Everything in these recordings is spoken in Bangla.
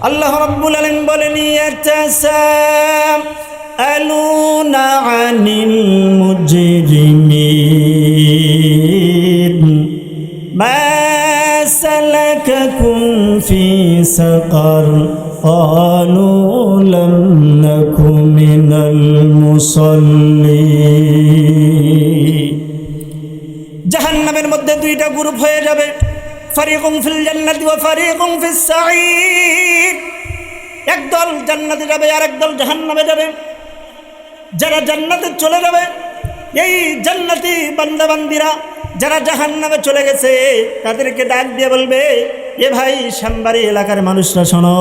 আল্লাহ রাব্বুল আলামিন বলেন ইয়াতাসাআলুনা আনিল মুজরিমিন মা সালাকাকুম ফি সাকার ক্বালু লাম নাকু মিনাল মুসাল্লিন। জাহান্নামের মধ্যে দুইটা গ্রুপ হয়ে যাবে, ফারিকুম ফিল জান্নাতি ওয়া ফারিকুম ফিস সাঈর। একদল জান্নাতে যাবে আর একদল জাহান্নামে যাবে। যারা জান্নাতে চলে যাবে, এই জান্নাতি বান্দাবান্দিরা যারা জাহান্নামে চলে গেছে তাদেরকে ডাক দিয়ে বলবে, এ ভাই শ্যামবাড়ি এলাকার মানুষরা শোনো,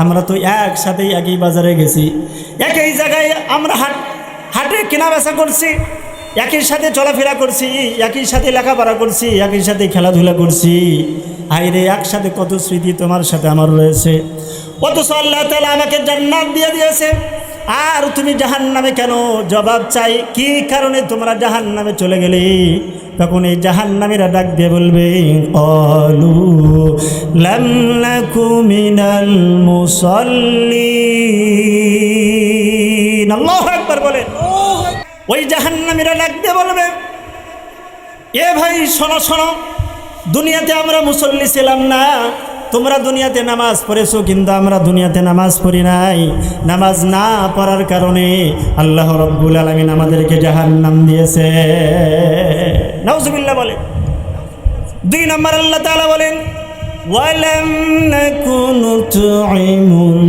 আমরা তো একসাথে একই বাজারে গেছি, একই জায়গায় আমরা হাটে কেনা বেচা করছি, একই সাথে চলাফেরা করছি, একই সাথে লেখাপড়া করছি, একই সাথে খেলাধুলা করছি। হায়রে, একসাথে কত স্মৃতি তোমার সাথে আমার রয়েছে, অথচ আল্লাহ তাআলা আমাকে জান্নাত দিয়ে দিয়েছে, আর তুমি জাহান্নামে কেন? জবাব চাই, কি কারণে তোমরা জাহান্নামে চলে গেলে? তখন এই জাহান্নামীরা ডাক দিয়ে বলবে, ক্বালু লাম নাকু মিনাল মুসাল্লিন। আল্লাহু আকবার বলেন। ওই জাহান্নামীরা ডাক দিয়ে বলবে, এ ভাই শোনো শোনো, দুনিয়াতে আমরা মুসল্লি ছিলাম না, তোমরা দুনিয়াতে নামাজ পড়েছো, কিন্তু আমরা দুনিয়াতে নামাজ পড়ি নাই। নামাজ না পড়ার কারণে আল্লাহ রাব্বুল আলামিন আমাদেরকে জাহান্নাম দিয়েছে। নাউজুবিল্লাহ বলে। 2 নম্বর আল্লাহ তাআলা বলেন, ওয়ালাম নাকু নুতঈমুল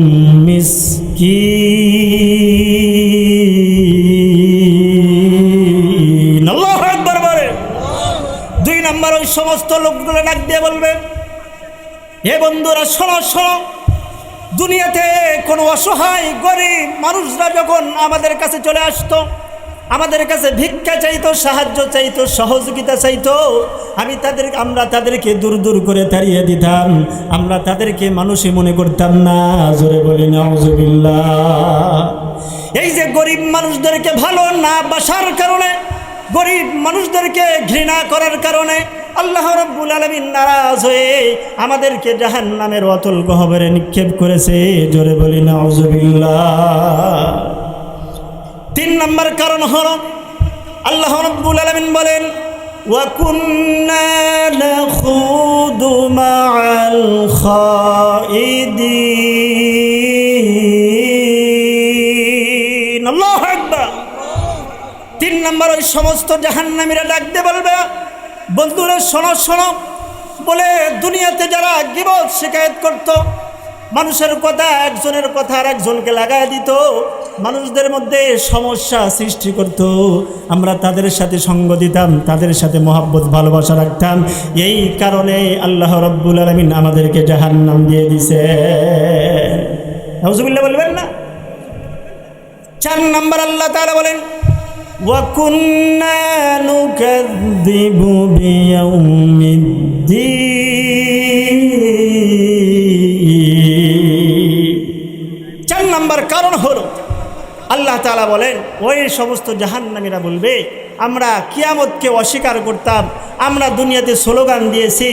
মিসকিন। আল্লাহু আকবার বলে। 2 নম্বর ওই সমস্ত লোকগুলো ডাক দিয়ে বলবে, হে বন্ধুরা শোনো শোনো, দুনিয়াতে কোনো অসহায় গরিব মানুষরা যখন আমাদের কাছে চলে আসতো, আমাদের কাছে ভিক্ষা চাইতো, সাহায্য চাইতো, সহযোগিতা চাইতো, আমরা তাদেরকে দূর দূর করে তাড়িয়ে দিতাম, আমরা তাদেরকে মানুষই মনে করতাম না। জোরে বলি নাউজুবিল্লাহ। এই যে গরিব মানুষদেরকে ভালো না বাসার কারণে, গরিব মানুষদেরকে ঘৃণা করার কারণে আল্লাহ রাব্বুল আলামিন নারাজ হয়ে আমাদেরকে জাহান্নামের অতল গহ্বরে নিক্ষেপ করেছে। জোরে বলি নাউজুবিল্লাহ। 3 নম্বর কারণ হলো, আল্লাহ রাব্বুল আলামিন বলেন, ওয়া কুন্না নাখুদু মাআল খাইদিন। আল্লাহু আকবার। 3 নম্বর ওই সমস্ত জাহান্নামীরা ডাক দিয়ে বলবে, বন্ধুরা শোনো শোনো, বলে দুনিয়াতে যারা গীবত শিকায়ত করত, মানুষের কথা, একজনের কথা আর একজনকে লাগায় দিত, মানুষদের মধ্যে সমস্যা সৃষ্টি করত, আমরা তাদের সাথে সঙ্গ দিতাম, তাদের সাথে মহব্বত ভালোবাসা রাখতাম। এই কারণে আল্লাহ রাব্বুল আলামিন আমাদেরকে জাহান্নাম দিয়ে দিছে। নাউজুবিল্লাহ বলবেন না? 4 নম্বর আল্লাহ তাআলা বলেন, وَكُنَّا نُكَذِّبُ بِيَوْمِ الدِّينِ। 4 নম্বর কারণ হলো, আল্লাহ তাআলা বলেন, ওই সমস্ত জাহান্নামীরা বলবে, আমরা কিয়ামতকে অস্বীকার করতাম, আমরা দুনিয়াতে স্লোগান দিয়েছি,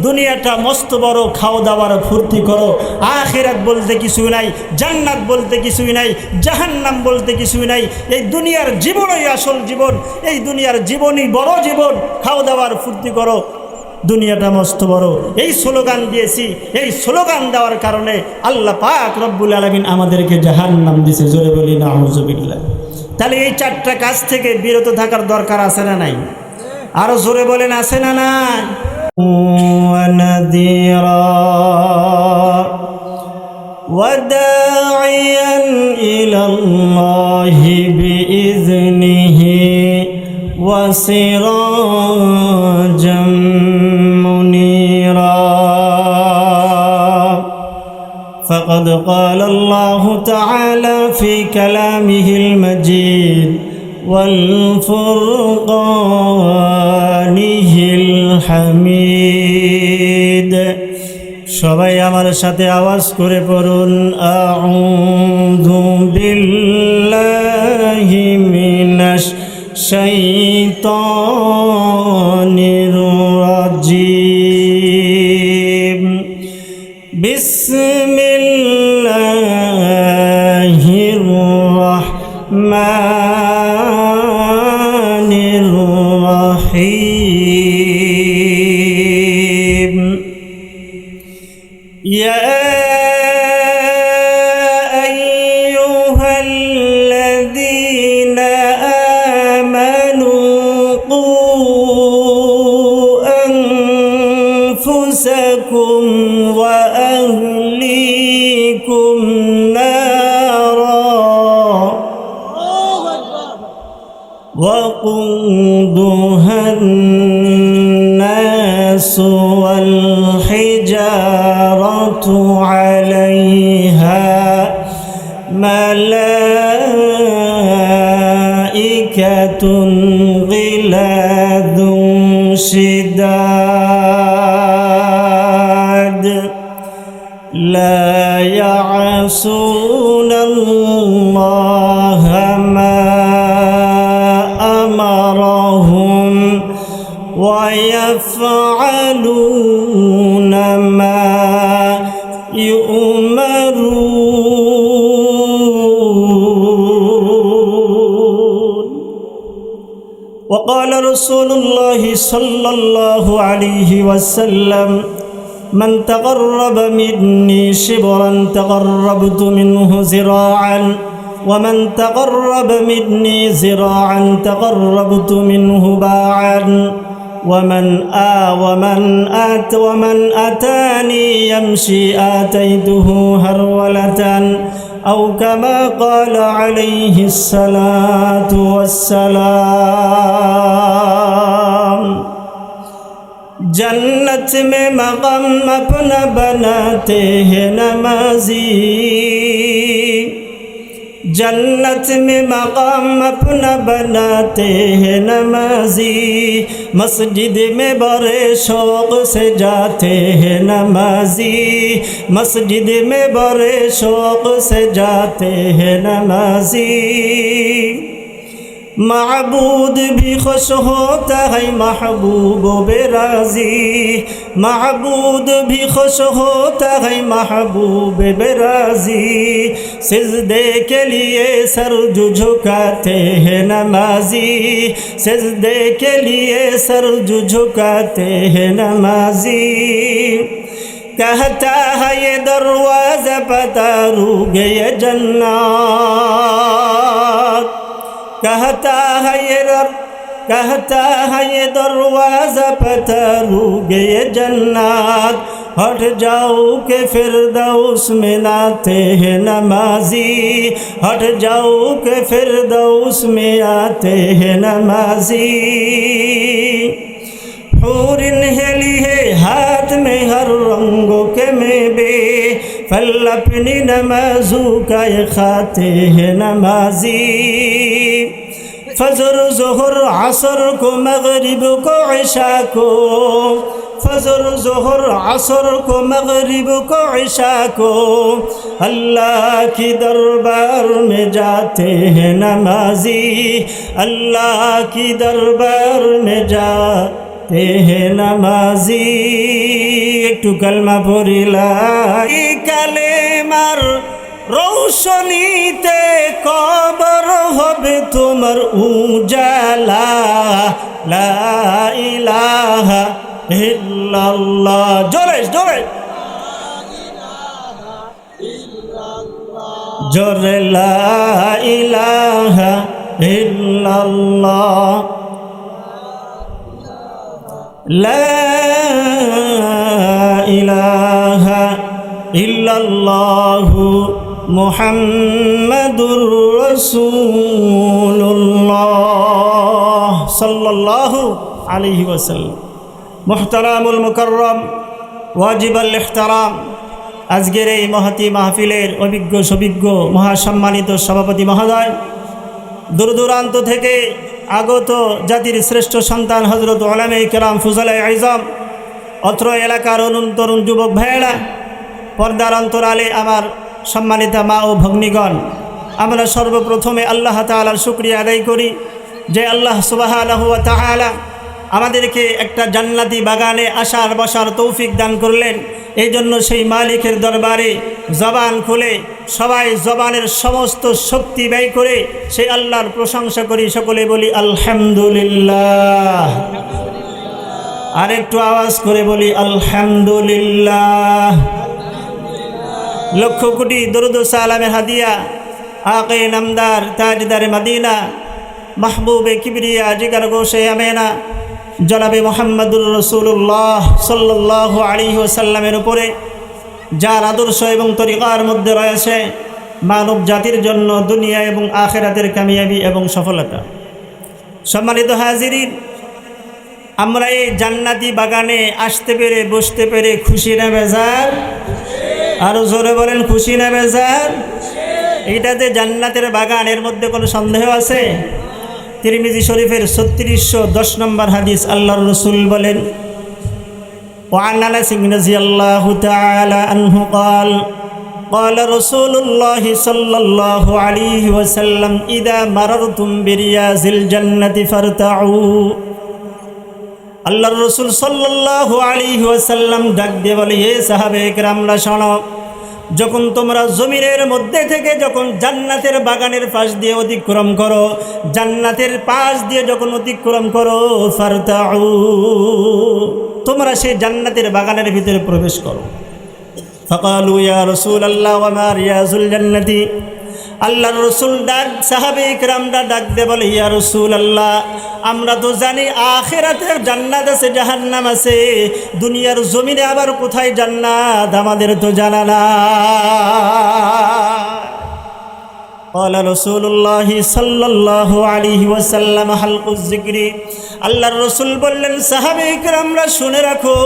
দুনিয়াটা মস্ত বড়, খাও দাওয়ার ফুর্তি করো, আখিরাত বলতে কিছুই নাই, জান্নাত বলতে কিছুই নাই, জাহান্নাম বলতে কিছুই নাই, এই দুনিয়ার জীবনই আসল জীবন, এই দুনিয়ার জীবনই বড় জীবন, খাও দাওয়ার ফুর্তি করো, দুনিয়াটা মস্ত বড়, এই স্লোগান দিয়েছি। এই স্লোগান দেওয়ার কারণে আল্লাহ পাক রব্বুল আলামিন আমাদেরকে জাহান্নাম দিয়েছে। জোরে বলি নাউজুবিল্লাহ। তাহলে এই 4টা কাজ থেকে বিরত থাকার দরকার আছে না নাই? আরো জোরে বলেন, আছে না নাই? ওয়া নাযীরা ওয়া দাঈয়ান ইলাল্লাহি বিইযনিহি ওয়া সিরাজাম মুনীরা। فقد قال الله تعالى في كلامه المجيد والفرقانه الحميد। সবাই আমার সাথে আওয়াজ করে পড়ুন, আউযু বিল্লাহি মিনাশ শাইতানির রাজিম। বিসমিল্লাহ وقيكم نارا وقودها الناس والحجارة عليها ملائكة غلاظ شداد لا يعصون الله ما أمرهم ويفعلون ما يؤمرون. وقال رسول الله صلى الله عليه وسلم من تقرب مني شبرا تقربت منه ذراعا ومن تقرب مني ذراعا تقربت منه باعا ومن أتاني يمشي آتيته هرولة أو كما قال عليه الصلاة والسلام. जन्नत में मकाम अपना बनाते हैं नमाजी, जन्नत में मकाम अपना बनाते हैं नमाजी, मस्जिद में बड़े शौक़ से जाते हैं नमाजी, मस्जिद में बड़े शौक़ से जाते हैं नमाजी. महबूद भी खुश होता है महबूब बेराजी, महबूद भी खुश होता है महबूब बेराजी. सिजदे के लिए सर झुकाते हैं नमाजी, सिजदे के लिए सर झुकाते हैं नमाजी. कहता है ये दरवाज़ा पतारूगे ये जन्नत, कहता है ये दरवाज़ा पतारूगे ये जन्नत. हट जाओ के फिरदौस में आते हैं नमाजी, हट जाओ के फिरदौस में आते हैं नमाजी. हूरिन हेली है हाथ में हर रंगों के मेवे, फल अपनी नमाजों का ये खाते हैं नमाजी. फजर ज़ोहर असर को मगरिब को इशा को, फजर ज़ोहर असर को मगरिब को इशा को अल्लाह की दरबार में जाते हैं नमाजी, अल्लाह की दरबार में जाते हैं नमाजी. একটু কালমা পড়িলা কালেমার রৌশনীতে কবর হবে তোমার উজালা. লা ইলাহা ইল্লাল্লাহ, জোরে জোরে জোরে, লা ইলাহা ইল্লাল্লাহ, লা ইলাহা ইল্লাল্লাহু মুহাম্মাদুর রাসূলুল্লাহ সাল্লাল্লাহু আলাইহি ওয়াসাল্লাম. মুহতারামুল মুকাররম ওয়াজিবুল ইহতারাম, আজকের এই মহতি মাহফিলের অভিজ্ঞ সুবিজ্ঞ মহাসম্মানিত সভাপতি মহোদয়, দূর দূরান্ত থেকে আগত জাতির শ্রেষ্ঠ সন্তান হযরত উলামায়ে কেরাম ফুজালায়ে আযম, অত্র এলাকার তরুণ যুবক ভাইয়েরা, পর্দার অন্তরালে আমার সম্মানিত মা ও ভগ্নীগণ, আমরা সর্বপ্রথমে আল্লাহ তাআলার শুকরিয়া আদায় করি যে আল্লাহ সুবহানাহু ওয়া তাআলা আমাদেরকে একটা জান্নাতি বাগানে আসার বসার তৌফিক দান করলেন। এই জন্য সেই মালিকের দরবারে জবান খুলে সবাই জবানের সমস্ত শক্তি ব্যয় করে সেই আল্লাহর প্রশংসা করি, সকলে বলি আলহামদুলিল্লাহ। আর একটু আওয়াজ করে বলি আলহামদুলিল্লাহ। লক্ষ কোটি দরুদ ও সালামের হাদিয়া আকে নামদার তাজদার মদিনা মাহবুবে কিবরিয়া জিগার গোশে আমেনা জনাবে মুহাম্মদুর রাসূলুল্লাহ সাল্লাল্লাহু আলাইহি ওয়াসাল্লামের উপরে যার আদর্শ এবং তরিকার মধ্যে রয়েছে মানব জাতির জন্য দুনিয়া এবং আখিরাতের কামিয়াবি এবং সফলতা। সম্মানিত হাজিরিন, আমরা এই জান্নাতি বাগানে আসতে পেরে বসতে পেরে খুশি না বেজার? আরো জোরে বলেন, খুশি না বেজার? এইটা যে জান্নাতের বাগান, এর মধ্যে কোনো সন্দেহ আছে? তিরমিজি শরীফের 3610 নম্বর হাদিস, আল্লাহর রাসূল বলেন, وعن أنس رضي الله تعالى عنه قال قال رسول الله صلى الله عليه وسلم إذا مررتم برياض الجنة فارتعوا। আল্লাহর রাসূল সাল্লাল্লাহু আলাইহি ওয়াসাল্লাম ডাক দিয়ে বলে, হে সাহাবায়ে কেরামরা শোনো, যখন তোমরা জমিনের মধ্যে থেকে যখন জান্নাতের বাগানের পাশ দিয়ে অতিক্রম করো, জান্নাতের পাশ দিয়ে যখন অতিক্রম করো, ফারতাউ, তোমরা সেই জান্নাতের বাগানের ভিতরে প্রবেশ করো। ফাকালু ইয়া রাসূলুল্লাহ ওয়া মা রিয়াজুল জান্নাতি। আল্লাহর রাসূল ডাক সাহাবায়ে কেরামরা ডাক দিয়ে বলে, ইয়া রাসূলুল্লাহ, আমরা তো জানি আখিরাতের জান্নাত আছে, জাহান্নাম আছে, দুনিয়ার জমিনে আবার কোথায় জান্নাত আমাদের তো জানা না। قال رسول الله صلى الله عليه وسلم حلق الذكر। আল্লাহর রাসূল বললেন, সাহাবায়ে কেরামরা শুনে রাখো,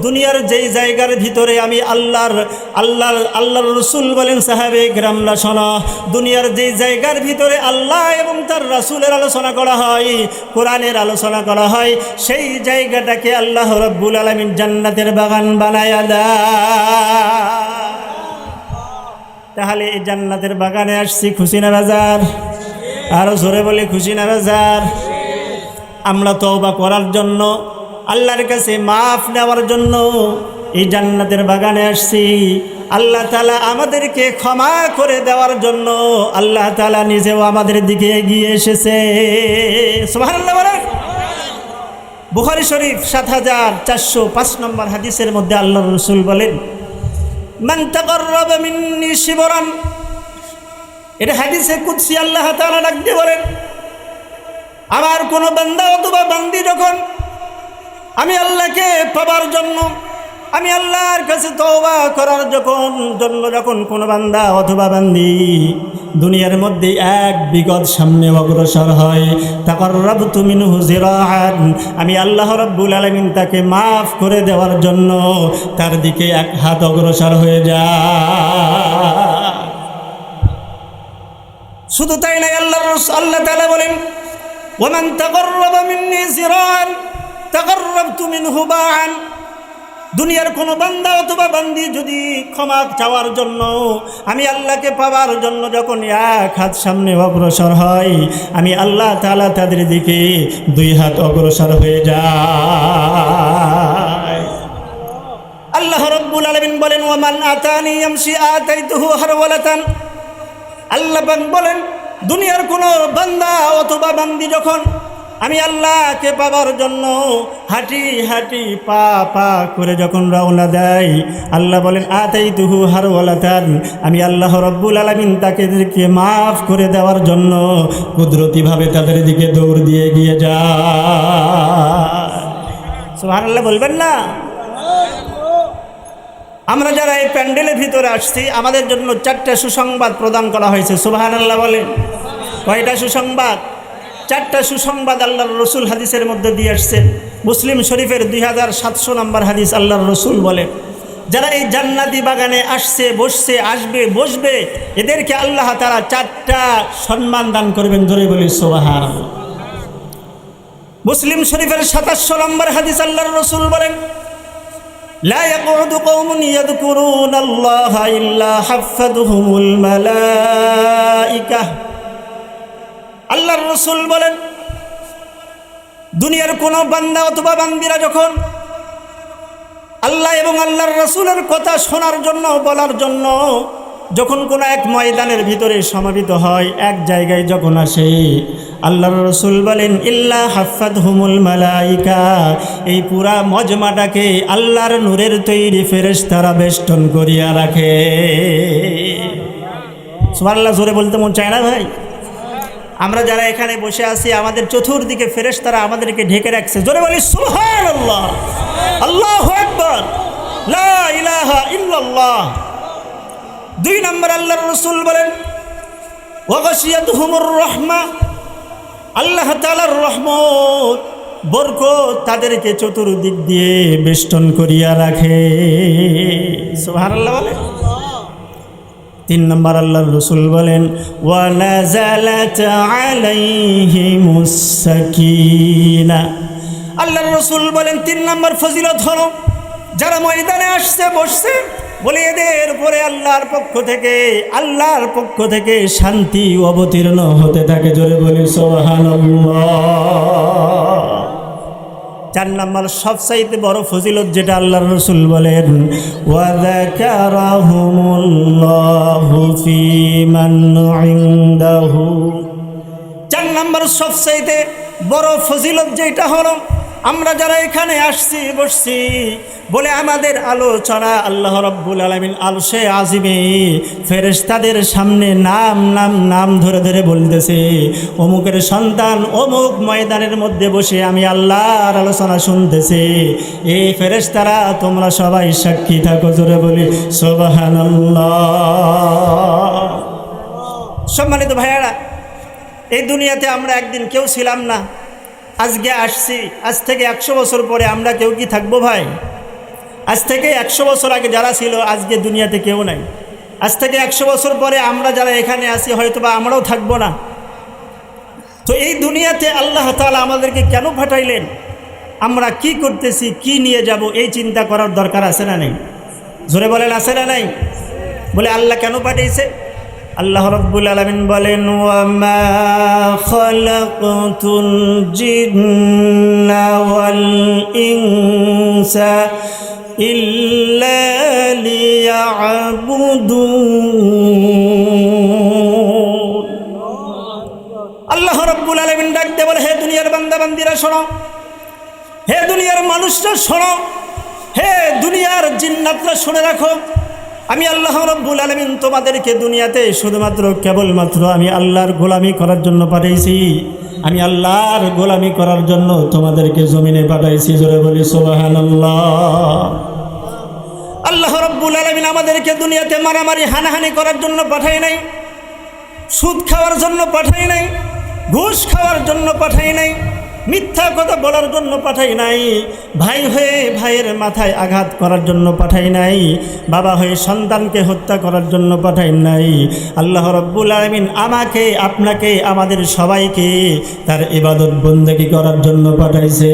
দুনিয়ার যেই জায়গার ভিতরে আমি আল্লাহর রাসূল বলেন, সাহাবায়ে কেরামরা শোনো, দুনিয়ার যেই জায়গার ভিতরে আল্লাহ এবং তার রাসূলের আলোচনা করা হয়, কোরআনের আলোচনা করা হয়, সেই জায়গাটাকে আল্লাহ রাব্বুল আলামিন জান্নাতের বাগান বানায়া দেয়। তাহলে এই জান্নাতের বাগানে আসছি, খুশি না বেজার? আরো জোরে বলে, খুশি না বেজার? আমরা তওবা করার জন্য, আল্লাহর কাছে মাফ নেওয়ার জন্য এই জান্নাতের বাগানে আসছি। আল্লাহ তাআলা আমাদেরকে ক্ষমা করে দেওয়ার জন্য আল্লাহ তাআলা নিজেও আমাদের দিকে এগিয়ে এসেছে। সুবহানাল্লাহ বলেন। বুখারী শরীফ 7405 নম্বর হাদিসের মধ্যে আল্লাহর রাসূল বলেন, মান তাকাররাবা মিন্নি শিবরান। এটা হাদিসে কুদসি, আল্লাহ তাআলা ডাক দিয়ে বলেন, আমার কোনো বান্দা অথবা বান্দি যখন আমি আল্লাহকে পাবার জন্য, আমি আল্লাহর কাছে তওবা করার যখন কোনো বান্দা অথবা বান্দি দুনিয়ার মধ্যে এক বিগত সামনে অগ্রসর হয়, তাকাররাবতু মিনহু জিরাআন, আমি আল্লাহ রাব্বুল আলামিন তাকে মাফ করে দেওয়ার জন্য তার দিকে এক হাত অগ্রসর হয়ে যায়। শুধু তাই নয়, আল্লাহ তাআলা বলেন, ওয়ামান তাকাররাবা মিন্নি জিরাআন তাকাররাবতু মিনহু বা'আন। দুনিয়ার কোনো বান্দা অথবা বান্দি যদি ক্ষমা চাওয়ার জন্য, আমি আল্লাহকে পাওয়ার জন্য যখন এক হাত সামনে অগ্রসর হয়, আমি আল্লাহ তাআলা তাদের দিকে 2 হাত অগ্রসর হয়ে যায়। আল্লাহ রাব্বুল আলামিন বলেন, ওয়ামান আতানি ইয়ামশি আতাইতুহু হারওয়ালাতান। আল্লাহ বলেন, দুনিয়ার কোনো বান্দা অথবা বান্দি যখন আমি আল্লাহকে পাবার জন্য হাঁটি হাঁটি পা পা করে যখন রওনা দেয়, আল্লাহ বলেন, আতাইতুহু হারওয়ালাতান, আমি আল্লাহ রাব্বুল আলামিন তাদেরকে মাফ করে দেওয়ার জন্য কুদরতিভাবে তাদের দিকে দৌড় দিয়ে গিয়ে যায়। সুবহানাল্লাহ বলবেন না? আমরা যারা এই প্যান্ডেলের ভিতরে আসছি, আমাদের জন্য 4টা সুসংবাদ প্রদান করা হয়েছে। সুবহানাল্লাহ বলেন। কয়টা সুসংবাদ? 4টা সুসংবাদ আল্লাহর রাসূল হাদিসের মধ্যে দিয়ে আসছেন। মুসলিম শরীফের 2700 নম্বর হাদিস, আল্লাহর রাসূল বলেন, যারা এই জান্নাতি বাগানে আসছে, বসছে, আসবে, বসবে, এদেরকে আল্লাহ তাআলা 4টা সম্মান দান করবেন। জোরে বলি সুবহানাল্লাহ। মুসলিম শরীফের 2700 নম্বর হাদিস, আল্লাহর রাসূল বলেন, লা ইয়াকুদু কওমুন ইয়াযকুরুনাল্লাহা ইল্লা হাফাযুহুমুল মালায়েকা। আল্লাহর রাসূল বলেন, দুনিয়ার কোনো বান্দা অথবা বান্দিরা যখন আল্লাহ এবং আল্লাহর রাসূলের কথা শোনার জন্য, বলার জন্য যখন কোনো এক ময়দানের ভিতরে সমাবেত হয়, এক জায়গায় যখন আসে, আল্লাহর রাসূল বলেন, ইল্লা হাফাযহুমুল মালায়েকা, এই পুরা মজমাটাকে আল্লাহর নূরের তৈরি ফেরেশতারা বেষ্টন করিয়া রাখে। সুবহানাল্লাহ জোরে বলতে মন চায় না ভাই? আমরা যারা এখানে বসে আছি, আমাদের চতুর্দিকে ফেরেশতারা আমাদেরকে ঢেকে রাখছে। জোরে বলি সুবহানাল্লাহ, আল্লাহু আকবার। লা ইলাহা ইল্লাল্লাহ। 2 নম্বর আল্লাহর রাসূল বলেন ওয়া গাশিয়াতুহুমুর রাহমা, আল্লাহ তাআলার রহমত বরকত তাদেরকে চতুর্দিক দিয়ে বেষ্টন করিয়া রাখে। সুবহানাল্লাহ বলেন। 3 নম্বর আল্লাহর রাসূল বলেন ওয়া নাযালাত আলাইহিমুস সাকিনা, আল্লাহর রাসূল বলেন 3 নম্বর ফজিলত হলো যারা ময়দানে আসছে বসছে, বলে এদের উপরে আল্লাহর পক্ষ থেকে শান্তি অবতীর্ণ হতে থাকে। জোরে বলি সুবহানাল্লাহ। 4 নম্বর সবচাইতে বড় ফজিলত যেটা আল্লাহর রাসূল বলেন ওয়া যাকারাহুমুল্লাহু ফী মান ইনদাহু। 4 নম্বর সবচাইতে বড় ফজিলত যেটা হলো আমরা যারা এখানে আসছি বসছি, বলে আমাদের আলোচনা আল্লাহ রাব্বুল আলামিন আরশে আজিমে ফেরেশতাদের সামনে নাম ধরে ধরে বলতেছে অমুকের সন্তান অমুক ময়দানের মধ্যে বসে আমি আল্লাহর আলোচনা শুনতেছে। এই ফেরেশতারা তোমরা সবাই সাক্ষী থাকো। জোরে বলি সুবহানাল্লাহ। সম্মানিত ভাইয়ারা, এই দুনিয়াতে আমরা একদিন কেউ ছিলাম না, আজকে আসছি। আজ থেকে 100 বছর পরে আমরা কেউ কি থাকবো ভাই? আজ থেকে 100 বছর আগে যারা ছিল আজকে দুনিয়াতে কেউ নাই। আজ থেকে 100 বছর পরে আমরা যারা এখানে আছি হয়তো বা আমরাও থাকবো না। তো এই দুনিয়াতে আল্লাহ তাআলা আমাদেরকে কেন পাঠাইলেন, আমরা কি করতেছি, কি নিয়ে যাব, এই চিন্তা করার দরকার আছে না নেই? জোরে বলেন আছে না নাই? বলে আল্লাহ কেন পাঠাইছে? আল্লাহ রাব্বুল আলামিন বলেন ওয়া মা খালাকতুল জিন্না ওয়াল ইনসা ইল্লা লিয়াবুদুন। আল্লাহ রাব্বুল আলামিন ডাকতে বলে হে দুনিয়ার বান্দা বান্দিরা শোনো, হে দুনিয়ার মানুষরা শোনো, হে দুনিয়ার জিন্নাতরা শুনে রাখো, আমি আল্লাহ রাব্বুল আলামিন তোমাদেরকে দুনিয়াতে শুধুমাত্র কেবলমাত্র আমি আল্লাহর গোলামি করার জন্য পাঠাইছি। আমি আল্লাহর গোলামি করার জন্য তোমাদেরকে জমিনে পাঠাইছি। জোরে বলি সুবহানাল্লাহ। আল্লাহ রাব্বুল আলামিন আমাদেরকে দুনিয়াতে মারামারি হানাহানি করার জন্য পাঠাই নাই, সুদ খাওয়ার জন্য পাঠাই নাই, ঘুষ খাওয়ার জন্য পাঠাই নাই, মিথ্যা কথা বলার জন্য পাঠাই নাই, ভাই হয়ে ভাইয়ের মাথায় আঘাত করার জন্য পাঠাই নাই, বাবা হয়ে সন্তানকে হত্যা করার জন্য পাঠাই নাই। আল্লাহ রাব্বুল আলামিন আমাকে আপনাকে আমাদের সবাইকে তার ইবাদত বন্দেগী করার জন্য পাঠাইছে।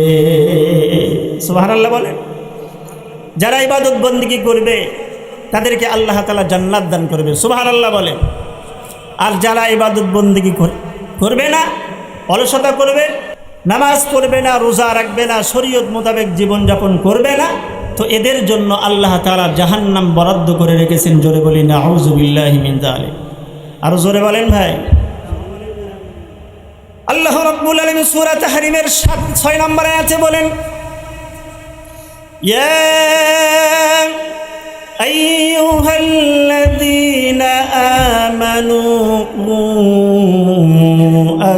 সুবহানাল্লাহ বলেন। যারা ইবাদত বন্দেগী করবে তাদেরকে আল্লাহ তাআলা জান্নাত দান করবে। সুবহানাল্লাহ বলেন। আর যারা ইবাদত বন্দেগী করবে না, অলসতা করবে, নামাজ পড়বে না, রোজা রাখবে না, শরীয়ত মোতাবেক জীবনযাপন করবে না, তো এদের জন্য আল্লাহ তাআলা জাহান্নাম বরাদ্দ করে রেখেছেন। জোরে বলি নাউযু বিল্লাহি মিন যালিক। আর জোরে বলেন ভাই। আল্লাহ রাব্বুল আলামিন সূরা তাহরিমের 6 নম্বর আয়াতে বলেন ইয়া আইয়ুহাল্লাযীনা আমানু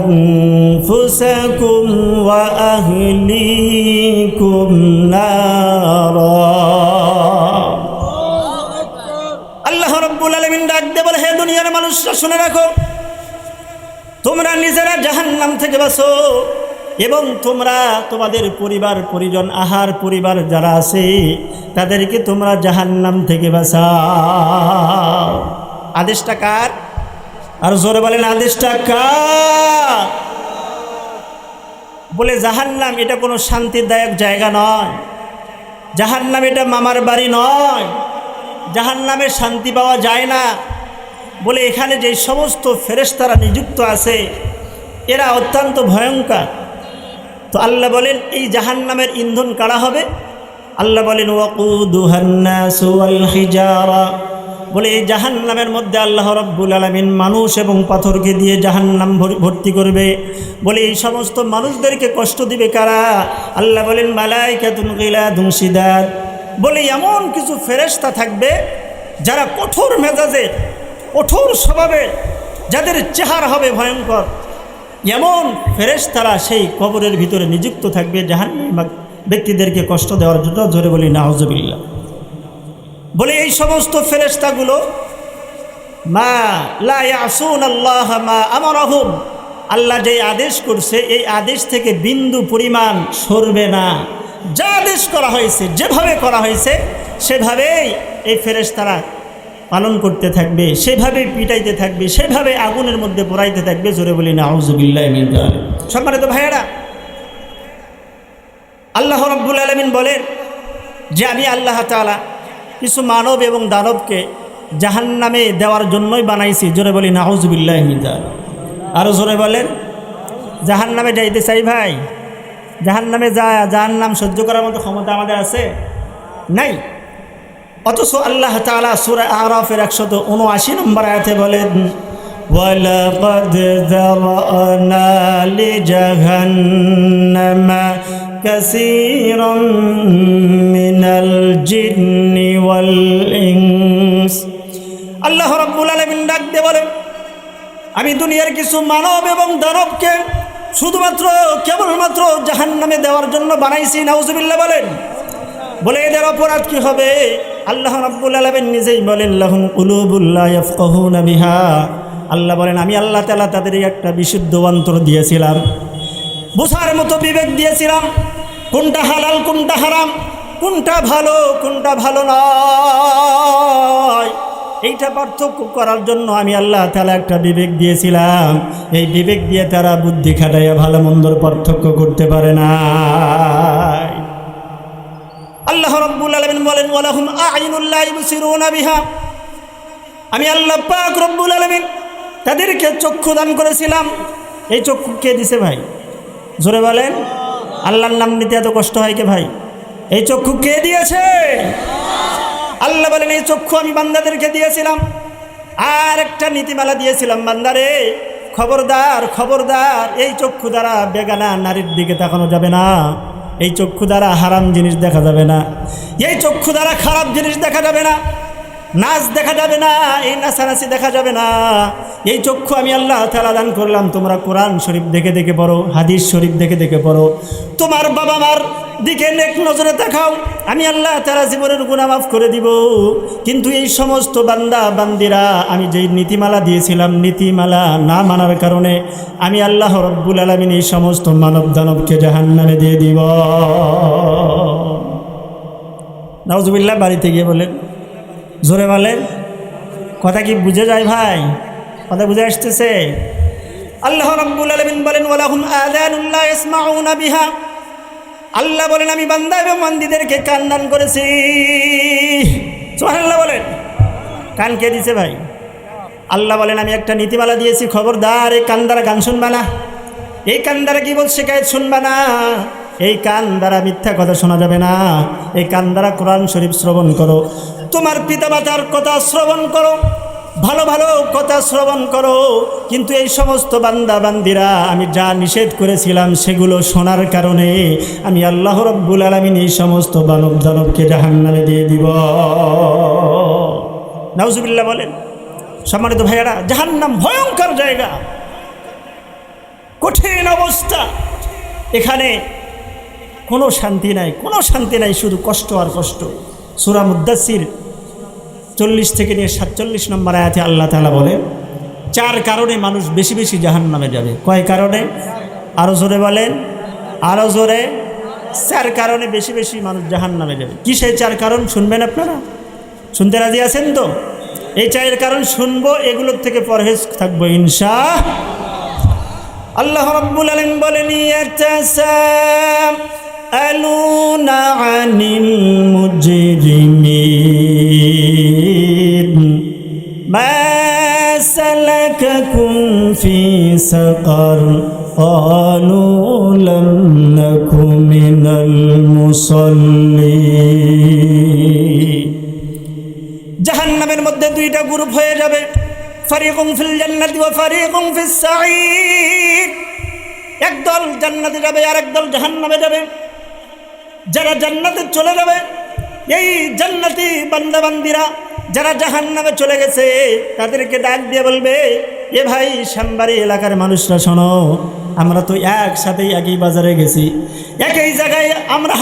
أنفسكم وأهليكم نارا। আল্লাহ রাব্বুল আলামিন ডাক দিয়ে বলে হে দুনিয়ার মানুষরা শুনে রাখো, তোমরা নিজেরা জাহান্নাম থেকে বাঁচো এবং তোমরা তোমাদের পরিবার পরিজন আহার পরিবার যারা আছে তাদেরকে তোমরা জাহান্নাম থেকে বাঁচাও। আদেশটা কার? আর জোরে বলেন আদেশটা কার? বলে জাহান্নাম এটা কোনো শান্তিদায়ক জায়গা নয়, জাহান্নাম এটা মামার বাড়ি নয়, জাহান্নামে শান্তি পাওয়া যায় না। বলে এখানে যে সমস্ত ফেরেশতারা নিযুক্ত আছে এরা অত্যন্ত ভয়ঙ্কর। তো আল্লাহ বলেন এই জাহান্নামের ইন্ধন কারা হবে? আল্লাহ বলেন ওয়াকুদুহান নাসু ওয়াল হিজারা। বলে এই জাহান্নামের মধ্যে আল্লাহ রাব্বুল আলামিন মানুষ এবং পাথরকে দিয়ে জাহান্নাম ভর্তি করবে। বলে এই সমস্ত মানুষদেরকে কষ্ট দিবে কারা? আল্লাহ বলেন মালাইকাতুন গিলাদুন শিদাদ। বলে এমন কিছু ফেরেশতা থাকবে যারা কঠোর মেজাজে, কঠোর স্বভাবে, যাদের চেহারা হবে ভয়ঙ্কর, এমন ফেরেশতারা সেই কবরের ভিতরে নিযুক্ত থাকবে জাহান্নামী ব্যক্তিদেরকে কষ্ট দেওয়ার জন্য। জোরে বলি নাউযুবিল্লাহ। বলে এই সমস্ত ফেরেশতাগুলো মা লা ইয়াসুনাল্লাহ মা আমারহুম, আল্লাহ যে আদেশ করছে এই আদেশ থেকে বিন্দু পরিমাণ সরবে না। যা আদেশ করা হয়েছে, যেভাবে করা হয়েছে সেভাবেই এই ফেরেশতারা পালন করতে থাকবে, সেভাবেই পিটাইতে থাকবে, সেভাবে আগুনের মধ্যে পোড়াইতে থাকবে। জোরে বলি নাউযুবিল্লাহি মিন যালিক। সম্মানিত ভাইয়েরা, আল্লাহ রাব্বুল আলামিন বলেন যে আমি আল্লাহ তাআলা কিছু মানব এবং দানবকে জাহান্নামে দেওয়ার জন্যই বানাইছি। জোরে বলি নাউযুবিল্লাহি মিন যালিক। আরও জোরে বলেন, জাহান্নামে যাইতে চাই ভাই? জাহান্নামে জাহান্নাম সহ্য করার মতো ক্ষমতা আমাদের আছে? নাই। অথচ আল্লাহ তাআলা সূরা আরাফের 179 নম্বর আয়াতে বলেন ওয়ালাকাদ যারানা লিজাহান্নামা কাসীরাম মিনাল জিন্নি ওয়াল ইনস। আল্লাহ রাব্বুল আলামিন ডাক দিয়ে বলেন আমি দুনিয়ার কিছু মানব এবং দানবকে শুধুমাত্র কেবলমাত্র জাহান্নামে দেওয়ার জন্য বানাইছি। নাউযুবিল্লাহ বলেন। বলে এদের অপরাধ কি হবে? আল্লাহ রাব্বুল আলামিন নিজেই বলেন লাহুম কুলুবুল লা ইয়াফকাহুনা বিহা। আল্লাহ বলেন আমি আল্লাহ তাআলা তাদের একটা বিশুদ্ধ অন্তর দিয়েছিলাম, বোঝার মতো বিবেক দিয়েছিলাম, কোনটা হালাল কোনটা হারাম, কোনটা ভালো নয়, এইটা পার্থক্য করার জন্য আমি আল্লাহ তাআলা একটা বিবেক দিয়েছিলাম। এই বিবেক দিয়ে তারা বুদ্ধি খাটাইয়া ভালো মন্দর পার্থক্য করতে পারে না। আল্লাহ রাব্বুল আলামিন বলেন ওয়ালাহুম আ'ইনুল লা ইবসিরুনা বিহা। আমি আল্লাহ পাক রব্বুল আলামিন তাদেরকে চক্ষু দান করেছিলাম। এই চক্ষু কে দিছে ভাই? জোরে বলেন। আল্লাহর নাম নিতে এত কষ্ট হয় কে ভাই? এই চক্ষু কে দিয়েছে? আল্লাহ বলেন এই চক্ষু আমি বান্দাদেরকে দিয়েছিলাম। আর একটা নীতিমালা দিয়েছিলাম, বান্দারে খবরদার খবরদার, এই চক্ষু দ্বারা বেগানা নারীর দিকে তাকানো যাবে না, এই চক্ষু দ্বারা হারাম জিনিস দেখা যাবে না, এই চক্ষু দ্বারা খারাপ জিনিস দেখা যাবে না, নাচ দেখা যাবে না, এই নাচানাচি দেখা যাবে না। এই চক্ষু আমি আল্লাহ তাআলা দান করলাম। তোমরা কোরআন শরীফ দেখে দেখে পড়ো, হাদিস শরীফ দেখে দেখে পড়ো, তোমার বাবা মার দিকে নেক নজরে দেখাও, আমি আল্লাহ তাআলা জীবনের গুনাহ মাফ করে দিব। কিন্তু এই সমস্ত বান্দা বান্দিরা আমি যেই নীতিমালা দিয়েছিলাম, নীতিমালা না মানার কারণে আমি আল্লাহ রাব্বুল আলামিন এই সমস্ত মানব দানবকে জাহান্নামে দিয়ে দিব। নাউযুবিল্লাহ। বাড়িতে গিয়ে বলেন, জোরে বলেন। কথা কি বুঝে যায় ভাই? কথা বুঝে আসতেছে? আল্লাহ রাব্বুল আলামিন বলেন ওয়ালাহুম আযানুন লা ইয়াসমাউনা বিহা। আল্লাহ বলেন আমি বান্দা এবং বান্দীদেরকে কান দান করেছি। সুবহানাল্লাহ বলেন। কান কে দিয়েছে ভাই? আল্লাহ বলেন আমি একটা নীতিমালা দিয়েছি, খবরদার এই কান দ্বারা গান শুনবা না, এই কান দ্বারা কি বলছে শিকায়েত শুনবা না, এই কান দ্বারা মিথ্যা কথা শোনা যাবে না, এই কান দ্বারা কোরআন শরীফ শ্রবণ করো, তোমার পিতামাতার কথা শ্রবণ করো, ভালো ভালো কথা শ্রবণ করো। কিন্তু এই সমস্ত বান্দা বান্দিরা আমি যা নিষেধ করেছিলাম সেগুলো শোনার কারণে আমি আল্লাহ রাব্বুল আলামিন এই সমস্ত মানব দানবকে জাহান্নামে দিয়ে দিব। নাউযুবিল্লাহ বলেন। সম্মানিত ভাইয়েরা, জাহান্নাম ভয়ঙ্কর জায়গা, কঠিন অবস্থা। এখানে কোনো শান্তি নাই, কোনো শান্তি নাই, শুধু কষ্ট আর কষ্ট। সূরা মুদ্দাসসির 40 থেকে নিয়ে 47 নম্বর আয়াতে আল্লাহ তাআলা বলেন 4 কারণে মানুষ বেশি বেশি জাহান্নামে যাবে। কয় কারণে? আরও জোরে বলেন, আরও জোরে। 4 কারণে বেশি বেশি মানুষ জাহান্নামে যাবে। কি সেই 4 কারণ? শুনবেন আপনারা? শুনতে রাজি আছেন তো? এই 4 কারণ শুনবো, এগুলোর থেকে পরহেজ থাকবো ইনশাআল্লাহ। আল্লাহ রাব্বুল আলামিন বলেন ইয়াতাসাআলুনা আনিল মুজরিমিন মা সালাকাকুম ফি সাকার ক্বালু লাম নাকু মিনাল মুসাল্লিন। জাহান্নামের মধ্যে 2টা গ্রুপ হয়ে যাবে, ফারিকুন ফিল জান্নাতি ওয়া ফারিকুন ফিস সাঈর। একদল জান্নাতে যাবে আর একদল জাহান্নামে যাবে। যারা জান্নাতে চলে যাবে, এই জান্নাতি বান্দা বান্দিরা যারা জাহান্নামে চলে গেছে তাদেরকে ডাক দিয়ে বলবে, এ ভাই শ্যামবাড়ি এলাকার মানুষরা শোনো, আমরা তো একসাথেই একই বাজারে গেছি, একই জায়গায় আমরা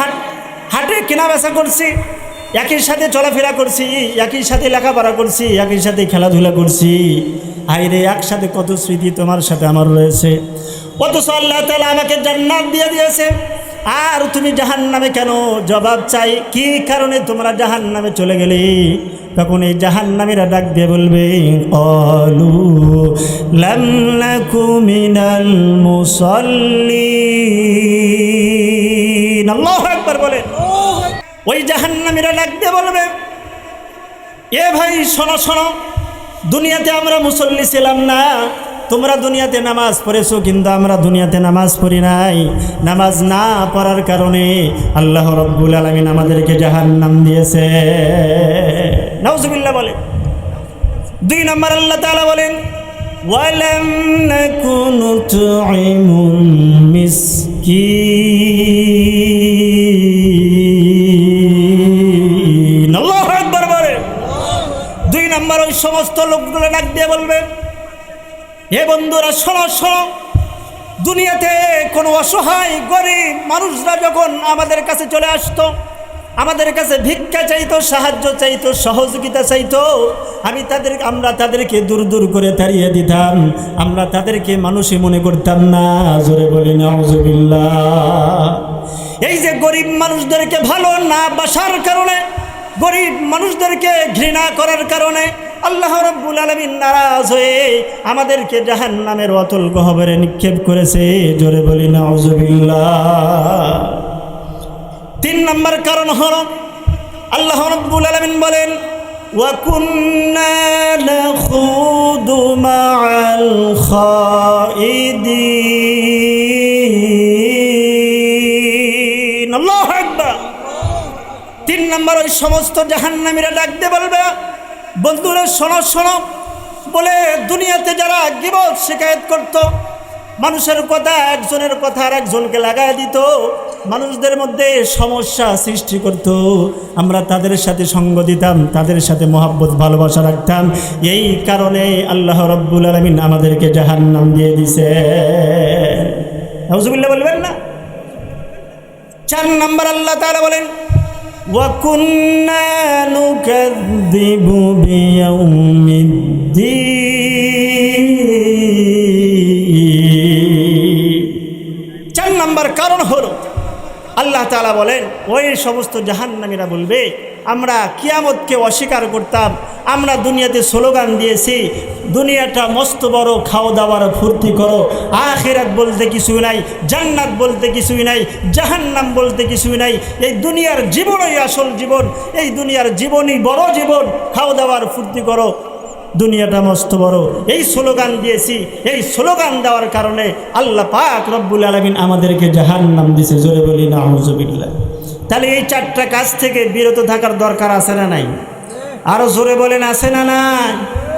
হাটে কেনা বেচা করছি, একই সাথে চলাফেরা করছি, একই সাথে লেখাপড়া করছি, একই সাথে খেলাধুলা করছি। আইরে একসাথে কত স্মৃতি তোমার সাথে আমার রয়েছে, অথচ আল্লাহ তাআলা আমাকে জান্নাত দিয়ে দিয়েছে, আর তুমি জাহান্নামে কেন? জবাব চাই, কি কারণে তোমরা জাহান্নামে চলে গেলে? তখন এই জাহান্নামীরা ডাক দিয়ে বলবে, ক্বালু লাম নাকু মিনাল মুসাল্লিন। আল্লাহু আকবার বলেন। ওই জাহান্নামীরা ডাক দিয়ে বলবে, এ ভাই শোনো শোনো, দুনিয়াতে আমরা মুসল্লি ছিলাম না, তোমরা দুনিয়াতে নামাজ পড়েছো, কিন্তু আমরা দুনিয়াতে নামাজ পড়ি নাই। নামাজ না পড়ার কারণে আল্লাহ রাব্বুল আলামিন আমাদেরকে জাহান্নাম দিয়েছে। নাউজুবিল্লাহ বলে। 2 নম্বর আল্লাহ তাআলা বলেন, ওয়ালাম নাকুন তুইমুল মিসকিন। আল্লাহু আকবার বলে। 2 নম্বর ওই সমস্ত লোকগুলো ডাক দিয়ে বলবে, হে বন্ধুরা শোনো শোনো, দুনিয়াতে কোনো অসহায় গরিব মানুষরা যখন আমাদের কাছে চলে আসতো, আমাদের কাছে ভিক্ষা চাইতো, সাহায্য চাইতো, সহযোগিতা চাইতো, আমরা তাদেরকে দূর দূর করে তাড়িয়ে দিতাম। আমরা তাদেরকে মানুষই মনে করতাম না। জোরে বলি নাউজুবিল্লাহ। এই যে গরিব মানুষদেরকে ভালো না বাসার কারণে, গরিব মানুষদেরকে ঘৃণা করার কারণে আল্লাহ রাব্বুল আলামিন নারাজ হয়ে আমাদেরকে জাহান্নামের অতল গহ্বরে নিক্ষেপ করেছে। জোরে বলি নাউজুবিল্লাহ। 3 নম্বর কারণ হলো, আল্লাহ রাব্বুল আলামিন বলেন, ওয়া কুন্না নাখুদু মাআল খাইদিন। আল্লাহু আকবার। 3 নম্বর ওই সমস্ত জাহান্নামীরা ডাক দিয়ে বলবে, বন্ধুরা শোনো শোনো, বলে দুনিয়াতে যারা গীবত শিকায়ত করত, মানুষের কথা একজনের কথা আর একজনকে লাগায় দিত, মানুষদের মধ্যে সমস্যা সৃষ্টি করত, আমরা তাদের সাথে সঙ্গ দিতাম, তাদের সাথে মহব্বত ভালোবাসা রাখতাম। এই কারণে আল্লাহ রাব্বুল আলামিন আমাদেরকে জাহান্নাম দিয়ে দিছে। নাউজুবিল্লাহ বলবেন না। 4 নম্বর আল্লাহ তাআলা বলেন, وَكُنَّا نُكَذِّبُ بِيَوْمِ الدِّينِ। 4 নম্বর কারণ হলো, আল্লাহ তাআলা বলেন, ওই সমস্ত জাহান্নামীরা বলবে, আমরা কিয়ামতকে অস্বীকার করতাম, আমরা দুনিয়াতে স্লোগান দিয়েছি, দুনিয়াটা মস্ত বড়, খাও দাওয়ার ফুর্তি করো, আখিরাত বলতে কিছুই নাই, জান্নাত বলতে কিছুই নাই, জাহান্নাম বলতে কিছুই নাই, এই দুনিয়ার জীবনই আসল জীবন, এই দুনিয়ার জীবনই বড় জীবন, খাও দাওয়ার ফুর্তি করো, দুনিয়াটা মস্ত বড়, এই স্লোগান দিয়েছি। এই স্লোগান দেওয়ার কারণে আল্লাহ পাক রব্বুল আলামিন আমাদেরকে জাহান্নাম দিয়েছে। জোরে বলি নাউজুবিল্লাহ। তাহলে এই 4টা কাজ থেকে বিরত থাকার দরকার আছে না নাই? আরো জোরে বলেন, আছে না নাই?